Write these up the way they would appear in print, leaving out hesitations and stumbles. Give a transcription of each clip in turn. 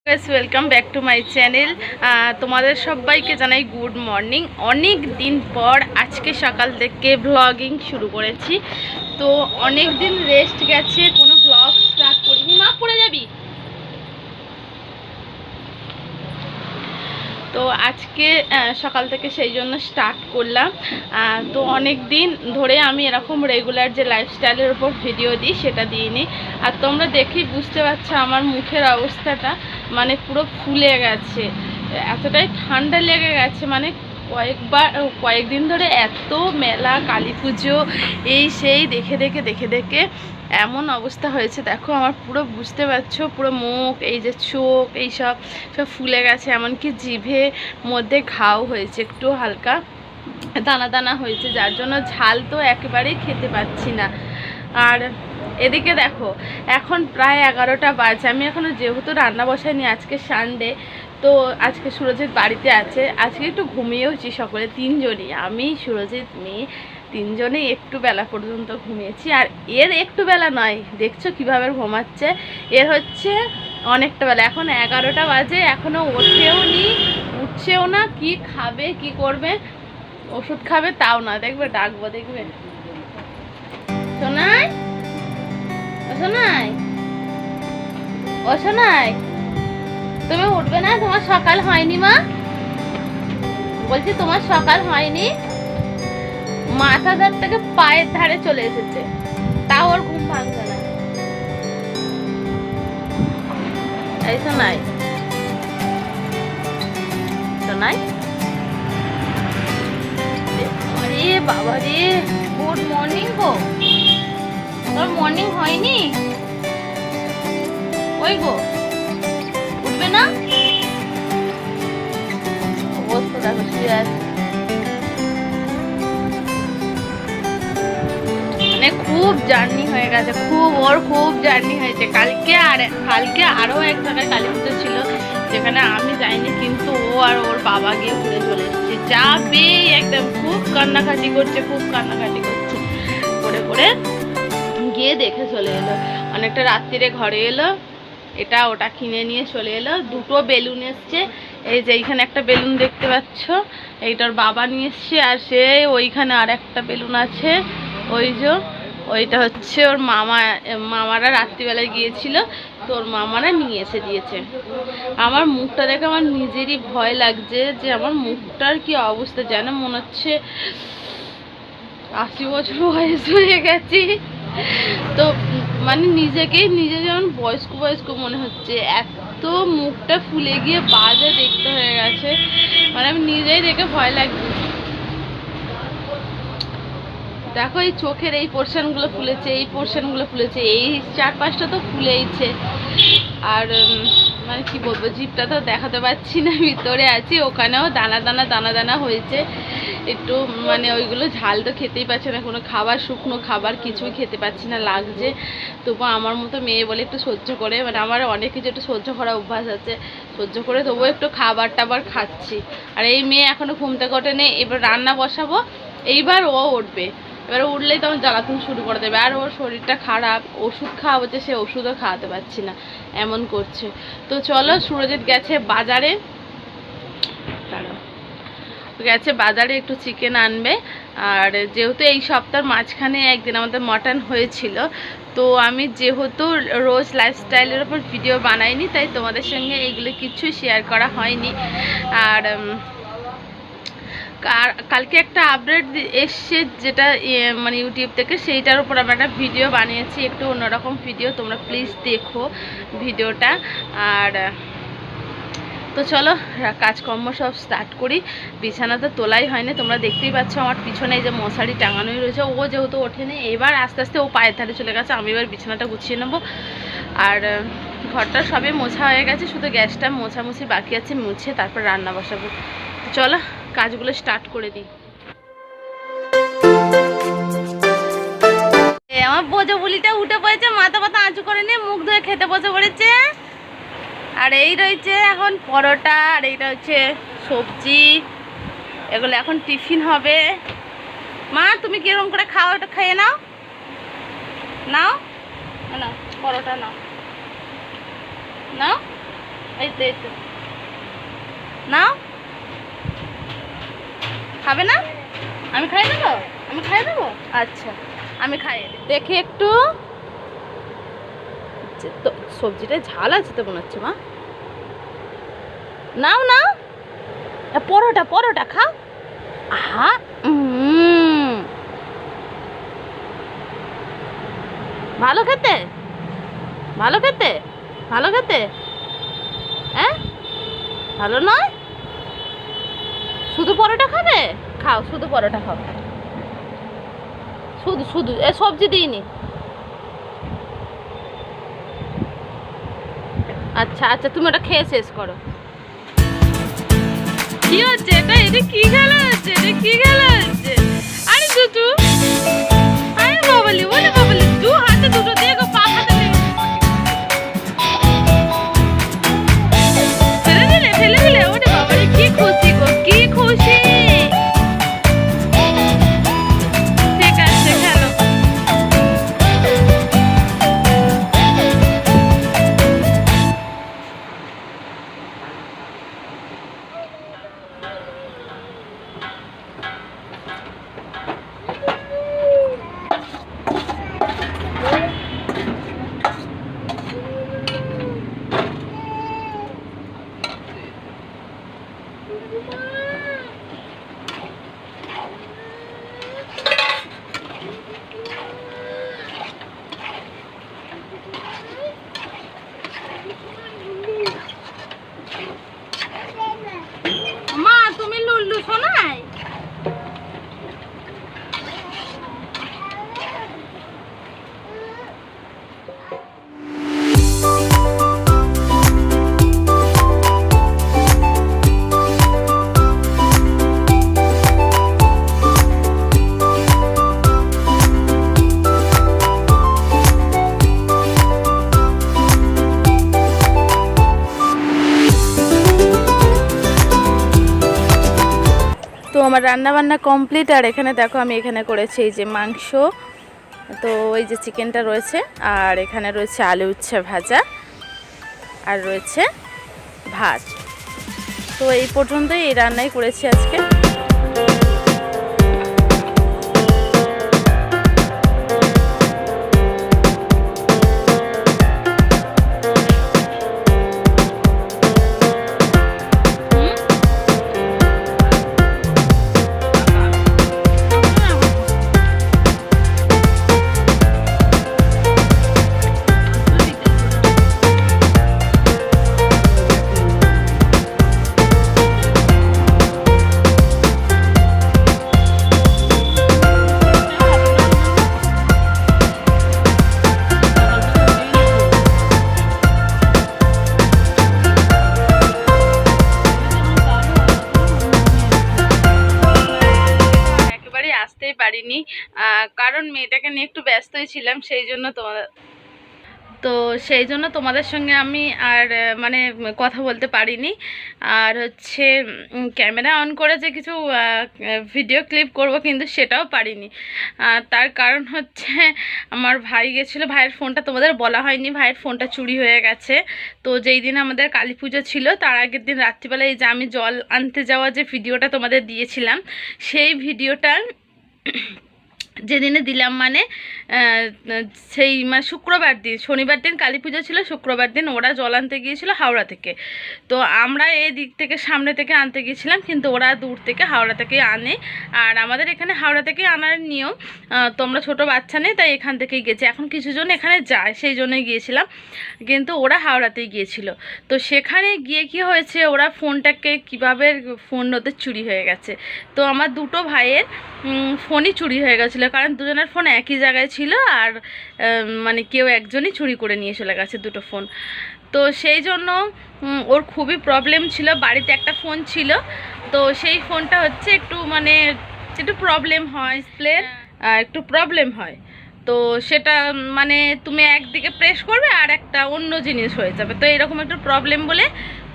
Guys welcome back to my channel. তোমাদের সবাইকে জানাই গুড মর্নিং। অনেক দিন পর আজকে সকাল থেকে ভ্লগিং শুরু করেছি। তো অনেক দিন রেস্ট গেছে, কোনো ভ্লগ স্টার্ট করিনি। মা পড়ে যাবি। তো আজকে সকাল থেকে সেই জন্য স্টার্ট করলাম। তো অনেক দিন ধরে আমি এরকম রেগুলার যে লাইফস্টাইলের উপর ভিডিও দিই সেটা দিইনি। আর তোমরা দেখেই বুঝতে পারছো আমার মুখের অবস্থাটা, মানে পুরো ফুলে গেছে, এতটাই ঠান্ডা লেগে গেছে। মানে কয়েকদিন ধরে এত মেলা, কালী পুজো, এই সেই দেখে দেখে এমন অবস্থা হয়েছে। দেখো আমার পুরো, বুঝতে পারছো, পুরো মুখ, এই যে চোখ, এই সব ফুলে গেছে। এমনকি জিভে মধ্যে ঘাও হয়েছে, একটু হালকা দানা দানা হয়েছে, যার জন্য ঝাল তো একেবারেই খেতে পাচ্ছি না। আর এদিকে দেখো এখন প্রায় 11টা বাজে। আমি এখনও যেহেতু রান্না বসাইনি, আজকে সানডে, তো আজকে সুরজিৎ বাড়িতে আছে। আজকে একটু ঘুমিয়েওছি সকলে, তিনজনই, আমি, সুরজিৎ, মেয়ে, তিনজনেই একটু বেলা পর্যন্ত ঘুমিয়েছি। আর এর একটু বেলা নয়, দেখছো কিভাবে ঘুমাচ্ছে, এর হচ্ছে অনেকটা বেলা। এখন 11টা বাজে, এখনও উঠছেও না। কি খাবে, কি করবে, ওষুধ খাবে তাও না। দেখবে ডাকবো, দেখবে সোনাই, ও সোনাই, ও সোনাই, তুমি উঠবে না? তোমার সকাল হয়নি মা? বলছি তোমার সকাল হয়নি? মাথা ধার থেকে পায়ের ধারে চলে এসেছে, তাও ওর ঘুম ভাঙছে না। এই সোনাই, সোনাই, আরে বাবা রে, গুড মর্নিং গো। তোর মর্নিং হয়নি? ওই গো, উঠবে না? অবস্থা দেখো, শুয়ে আছে। মানে খুব জার্নি হয়ে গেছে, ওর খুব জার্নি হয়েছে। কালকে আরও এক জায়গায় কালী পুজো ছিল, যেখানে আমি যাইনি, কিন্তু ও আর ওর বাবা গিয়ে ঘুরে চলে এসেছে। যাবে একদম, খুব কান্নাকাটি করছে করে গিয়ে দেখে চলে এলো। অনেকটা রাত্রিরে ঘরে এলো, এটা ওটা কিনে নিয়ে চলে এলো। দুটো বেলুন এসছে, এই যে এইখানে একটা বেলুন দেখতে পাচ্ছ, এইটার বাবা নিয়ে এসছে। আর সে ওইখানে আর একটা বেলুন আছে, ওই যে ওইটা হচ্ছে ওর মামারা রাত্রিবেলায় গিয়েছিল, তো ওর মামারা নিয়ে এসে দিয়েছে। আমার মুখটা দেখে আমার নিজেরই ভয় লাগছে, যে আমার মুখটার কি অবস্থা, যেন মনে হচ্ছে 80 বছর বয়স হয়ে গেছি। তো মানে নিজে যেমন বয়স্ক মনে হচ্ছে, এত মুখটা ফুলে গিয়ে বাজে দেখতে হয়ে গেছে। মানে আমি নিজেই দেখে ভয় লাগছে। দেখো এই চোখের এই পোর্শনগুলো ফুলেছে, এই 4-5টা তো ফুলেইছে। আর মানে কি বলবো, জিভটা তো দেখাতে পাচ্ছি না, ভিতরে আছি, ওখানেও দানা হয়েছে একটু। মানে ওইগুলো ঝাল তো খেতেই পাচ্ছে না, কোনো খাবার, শুকনো খাবার কিছুই খেতে পাচ্ছি না, লাগছে। তবু আমার মতো মেয়ে বলে একটু সহ্য করে, মানে আমার অনেক কিছু একটু সহ্য করা অভ্যাস আছে, সহ্য করে তবুও একটু খাবার টাবার খাচ্ছি। আর এই মেয়ে এখনও ঘুম থেকে ওঠেনি, এবার রান্না বসাবো, এইবার ও উঠবে। এবার উঠলেই তখন জ্বালাতন শুরু করে দেবে। আর ওর শরীরটা খারাপ, ওষুধ খাওয়াবো, সে ওষুধও খাওয়াতে পারছি না, এমন করছে। তো চলো, সুরজিৎ গেছে বাজারে একটু চিকেন আনবে। আর যেহেতু এই সপ্তাহের মাঝখানে একদিন আমাদের মটন হয়েছিল, তো আমি যেহেতু রোজ লাইফস্টাইলের ওপর ভিডিও বানাইনি, তাই তোমাদের সঙ্গে এইগুলো কিছুই শেয়ার করা হয়নি। আর কালকে একটা আপডেট এসছে, যেটা মানে ইউটিউব থেকে, সেইটার উপর আমরা একটা ভিডিও বানিয়েছি, একটু অন্যরকম ভিডিও, তোমরা প্লিজ দেখো ভিডিওটা। আর তো চলো কাজকর্ম সব স্টার্ট করি। বিছানা তো তোলাই হয়নি, তোমরা দেখতেই পাচ্ছ আমার পিছনে এই যে মশারি টাঙানোই রয়েছে। ও যেহেতু ওঠেনি, এবার আস্তে আস্তে ও পায়ের ধারে চলে গেছে, আমি এবার বিছানাটা গুছিয়ে নেবো। আর ঘরটা সবই মোছা হয়ে গেছে, শুধু গ্যাসটা মোছামুছি বাকি আছে, মুছে তারপর রান্না বসাবো। চলো কাজগুলো স্টার্ট করে দিই। আমার বোঝো বুলিটা উঠে পড়েছে, মাথা আঁচু করে নিয়ে মুখ ধুয়ে খেতে বসে পড়েছে। আর এই রয়েছে এখন পরোটা, আর এইটা হচ্ছে সবজি, এগুলো এখন টিফিন হবে। মা তুমি কিরকম করে খাও, এটা খেয়ে নাও, নাও পরোটা নাও, এই তো এই তো নাও, খাবে না? আমি খাইয়ে দেবো, আমি খাইয়ে দেবো। আচ্ছা আমি খাইয়ে দিই, দেখি একটু। তো সবজিটা ঝাল আছে তো মনে হচ্ছে মা। নাও নাও, পরোটা পরোটা খাও। আহা ভালো খেতে, ভালো খেতে, ভালো খেতে। হ্যাঁ ভালো নয়, শুধু পরোটা খাবে? খাও শুধু পরোটা খাও, শুধু শুধু এ সবজি দিইনি। আচ্ছা আচ্ছা তুমি ওটা খেয়ে শেষ করো। কি হচ্ছে এটা? এটা কি খেলা হচ্ছে? এটা কি খেলা হচ্ছে? আরে দুটু, আরে বাবালি, বলে বাবালি, দু হাতে দুটো দিয়ে গো, পা হাতে ফেলে দিলে, ফেলে দিলে। ওরে বাবালি, কি খুশি গো, কি খুশি। ঠিক আছে খেলো। মা তুমি লুল্লু শোনাই। তো আমার রান্না বান্না কমপ্লিট। আর এখানে দেখো আমি এখানে করেছি এই যে মাংস, তো এই যে চিকেনটা রয়েছে, আর এখানে রয়েছে আলু উচ্ছে ভাজা, আর রয়েছে ভাত। তো এই পর্যন্তই এই রান্নাই করেছি আজকে। পারিনি, কারণ মেয়েটাকে নিয়ে একটু ব্যস্তই ছিলাম, সেই জন্য তোমাদের সঙ্গে আমি আর মানে কথা বলতে পারিনি। আর হচ্ছে ক্যামেরা অন করে যে কিছু ভিডিও ক্লিপ করব, কিন্তু সেটাও পারিনি। তার কারণ হচ্ছে আমার ভাই গেছিলো, ভাইয়ের ফোনটা তোমাদের বলা হয়নি, ভাইয়ের ফোনটা চুরি হয়ে গেছে। তো যেই দিন আমাদের কালী পুজো ছিল তার আগের দিন রাত্রিবেলা এই যে আমি জল আনতে যাওয়া যে ভিডিওটা তোমাদের দিয়েছিলাম, সেই ভিডিওটা যেদিনে দিলাম মানে সেই মানে শুক্রবার দিন, শনিবার দিন কালী পুজো ছিল, শুক্রবার দিন ওরা জল আনতে গিয়েছিল হাওড়া থেকে। তো আমরা এই দিক থেকে সামনে থেকে আনতে গিয়েছিলাম, কিন্তু ওরা দূর থেকে হাওড়া থেকে আনে। আর আমাদের এখানে হাওড়া থেকে আনার নিয়ম, তোমরা ছোটো বাচ্চা নেই তাই এখান থেকেই গেছে। এখন কিছুজন এখানে যায় সেই জন্যই গিয়েছিলাম, কিন্তু ওরা হাওড়াতেই গিয়েছিল। তো সেখানে গিয়ে কি হয়েছে, ওরা ফোনটাকে কীভাবে ফোন ওদের চুরি হয়ে গেছে। তো আমার দুটো ভাইয়ের ফোনই চুরি হয়ে গেছিলো, কারণ দুজনের ফোন একই জায়গায় ছিল, আর মানে কেউ একজনই চুরি করে নিয়ে চলে গেছে দুটো ফোন। তো সেই জন্য ওর খুবই প্রবলেম ছিল। বাড়িতে একটা ফোন ছিল, তো সেই ফোনটা হচ্ছে একটু মানে একটু প্রবলেম হয়, ডিসপ্লের একটু প্রবলেম হয়। তো সেটা মানে তুমি একদিকে প্রেস করবে আর একটা অন্য জিনিস হয়ে যাবে, তো এরকম একটু প্রবলেম বলে,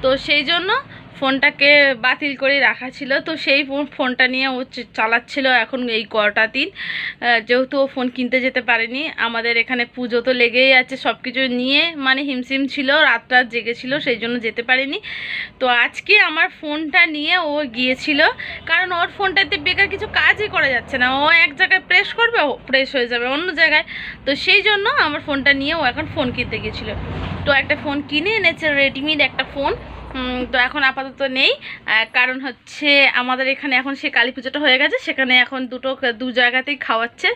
তো সেই জন্য ফোনটাকে বাতিল করে রাখা ছিল। তো সেই ফোনটা নিয়ে ও চালাচ্ছিল এখন এই কটা দিন, যেহেতু ও ফোন কিনতে যেতে পারেনি। আমাদের এখানে পুজো তো লেগেই আছে, সব কিছু নিয়ে মানে হিমশিম ছিল, রাত জেগেছিল, সেই জন্য যেতে পারেনি। তো আজকে আমার ফোনটা নিয়ে ও গিয়েছিল, কারণ ওর ফোনটাতে বেকার কিছু কাজই করা যাচ্ছে না। ও এক জায়গায় প্রেস করবে, ও প্রেস হয়ে যাবে অন্য জায়গায়। তো সেই জন্য আমার ফোনটা নিয়ে ও এখন ফোন কিনতে গিয়েছিল। তো একটা ফোন কিনে এনেছে, রেডমির একটা ফোন। তো এখন আপাতত নেই, কারণ হচ্ছে আমাদের এখানে এখন সে কালী পুজোটা হয়ে গেছে, সেখানে এখন দু জায়গাতেই খাওয়াচ্ছে।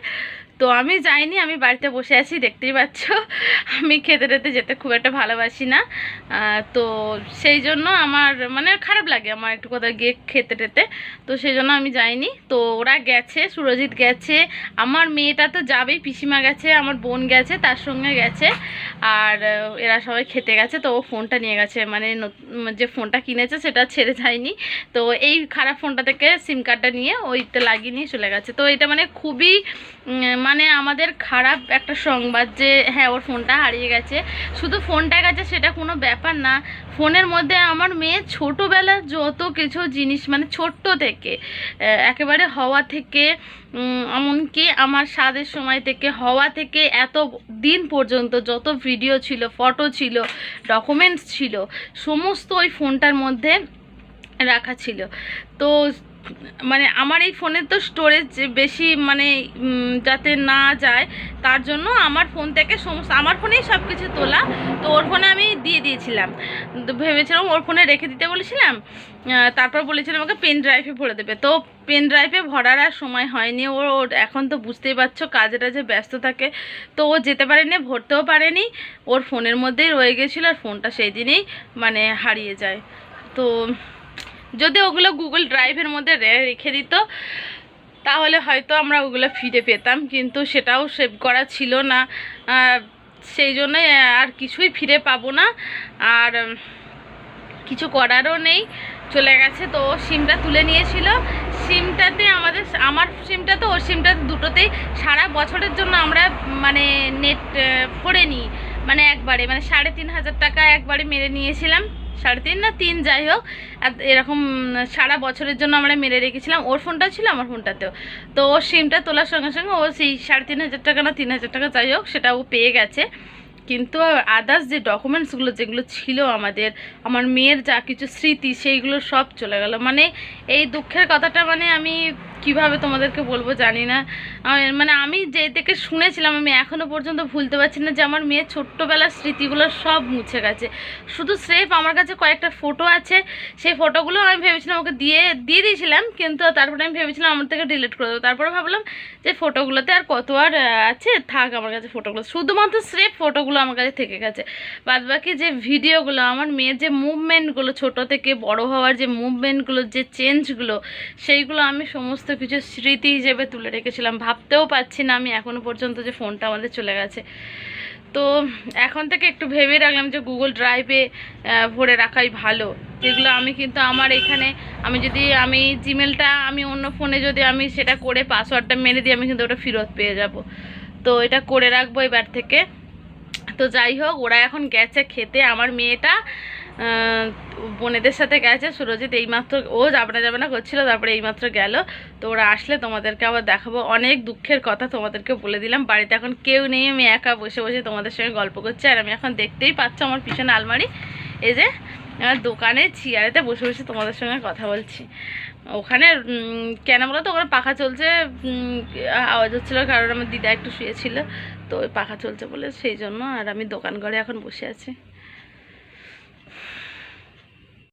তো আমি যাইনি, আমি বাড়িতে বসে আছি, দেখতেই পাচ্ছ। আমি খেতে টেতে যেতে খুব একটা ভালোবাসি না, তো সেই জন্য আমার মানে খারাপ লাগে আমার একটু কোথাও গিয়ে খেতে টেতে। তো সেই জন্য আমি যাইনি। তো ওরা গেছে, সুরজিৎ গেছে, আমার মেয়েটা তো যাবেই, পিসিমা গেছে, আমার বোন গেছে, তার সঙ্গে গেছে, আর এরা সবাই খেতে গেছে। তো ও ফোনটা নিয়ে গেছে, মানে যে ফোনটা কিনেছে সেটা ছেড়ে যায়নি। তো এই খারাপ ফোনটা থেকে সিম কার্ডটা নিয়ে ওইতে লাগিয়ে নিয়ে চলে গেছে। তো এটা মানে খুবই মানে আমাদের খারাপ একটা সংবাদ যে হ্যাঁ ওর ফোনটা হারিয়ে গেছে। শুধু ফোনটা গেছে সেটা কোনো ব্যাপার না, ফোনের মধ্যে আমার মেয়ে ছোটোবেলার যত কিছু জিনিস, মানে ছোট্ট থেকে একেবারে হওয়া থেকে এমনকি আমার স্বাদের সময় থেকে হওয়া থেকে এত দিন পর্যন্ত যত ভিডিও ছিল, ফটো ছিল, ডকুমেন্টস ছিল, সমস্ত ওই ফোনটার মধ্যে রাখা ছিল। তো মানে আমার এই ফোনের তো স্টোরেজ বেশি, মানে যাতে না যায় তার জন্য আমার ফোন থেকে সমস্ত, আমার ফোনেই সব কিছু তোলা। তো ওর ফোনে আমি দিয়ে দিয়েছিলাম, তো ভেবেছিলাম ওর ফোনে রেখে দিতে বলেছিলাম, তারপর বলেছিলাম আমাকে পেন ড্রাইভে ভরে দেবে। তো পেন ড্রাইভে ভরার আর সময় হয়নি। ওর এখন তো বুঝতেই পারছো কাজে টাজে ব্যস্ত থাকে, তো ও যেতে পারেনি, ভরতেও পারেনি, ওর ফোনের মধ্যেই রয়ে গেছিলো, আর ফোনটা সেই দিনেই মানে হারিয়ে যায়। তো যদি ওগুলো গুগল ড্রাইভের মধ্যে রেখে দিত তাহলে হয়তো আমরা ওগুলো ফিরে পেতাম, কিন্তু সেটাও সেভ করা ছিল না, সেই জন্যই আর কিছুই ফিরে পাবো না, আর কিছু করারও নেই, চলে গেছে। তো সিমটা তুলে নিয়েছিল, সিমটাতে আমার সিমটা তো ওর সিমটা দুটোতেই সারা বছরের জন্য আমরা মানে নেট ভরে নিই, মানে একবারে মানে 3,500 টাকা একবারে মেরে নিয়েছিলাম, 3.5 না 3 যাই হোক, আর এরকম সারা বছরের জন্য আমরা মেরে রেখেছিলাম। ওর ফোনটাও ছিল, আমার ফোনটাতেও। তো ওর সিমটা তোলার সঙ্গে সঙ্গে ও সেই 3,500 টাকা না 3,000 টাকা যাই হোক সেটা ও পেয়ে গেছে। কিন্তু আদার্স যে ডকুমেন্টসগুলো যেগুলো ছিল আমার মেয়ের যা কিছু স্মৃতি, সেইগুলো সব চলে গেল। মানে এই দুঃখের কথাটা মানে আমি কিভাবে তোমাদেরকে বলবো জানি না। মানে আমি যে থেকে শুনেছিলাম আমি এখনও পর্যন্ত ভুলতে পারছি না যে আমার মেয়ের ছোট্টবেলার স্মৃতিগুলো সব মুছে গেছে। শুধু স্রেফ আমার কাছে কয়েকটা ফটো আছে, সেই ফটোগুলো আমি ভেবেছিলাম ওকে দিয়ে দিয়েছিলাম, কিন্তু তারপরে আমি ভেবেছিলাম আমার থেকে ডিলিট করে দেবো। তারপরে ভাবলাম যে ফটোগুলোতে আর কত আর আছে, থাক আমার কাছে ফটোগুলো, শুধুমাত্র স্রেফ ফটোগুলো আমার কাছে থেকে গেছে। বাদ বাকি যে ভিডিওগুলো, আমার মেয়ের যে মুভমেন্টগুলো, ছোট থেকে বড় হওয়ার যে মুভমেন্টগুলো, যে চেঞ্জগুলো, সেইগুলো আমি সমস্ত কিছু স্মৃতি হিসেবে তুলে রেখেছিলাম। ভাবতেও পারছি না আমি এখনো পর্যন্ত যে ফোনটা আমাদের চলে গেছে। তো এখন থেকে একটু ভেবে রাখলাম যে গুগল ড্রাইভে ভরে রাখাই ভালো। যেগুলো আমি কিন্তু আমার এখানে আমি জিমেলটা আমি অন্য ফোনে যদি আমি সেটা করে পাসওয়ার্ডটা মেরে দিই, আমি কিন্তু ওটা ফেরত পেয়ে যাব। তো এটা করে রাখবো এবার থেকে। তো যাই হোক, ওরা এখন গেছে খেতে, আমার মেয়েটা বোনেদের সাথে গেছে। সুরজিৎ এইমাত্র ও যাবে না করছিল, তারপরে এইমাত্র গেল। তো ওরা আসলে তোমাদেরকে আবার দেখাবো। অনেক দুঃখের কথা তোমাদেরকে বলে দিলাম, বাড়িতে এখন কেউ নেই, আমি একা বসে বসে তোমাদের সঙ্গে গল্প করছি। আর আমি এখন দেখতেই পাচ্ছ আমার পিছনে আলমারি, এই যে দোকানে চেয়ারেতে বসে বসে তোমাদের সঙ্গে কথা বলছি। ওখানে কেন বলো তো, ওখানে পাখা চলছে, আওয়াজ হচ্ছিলো, কারণ আমার দিদা একটু শুয়েছিল, তো ওই পাখা চলছে বলে সেই জন্য। আর আমি দোকান ঘরে এখন বসে আছি।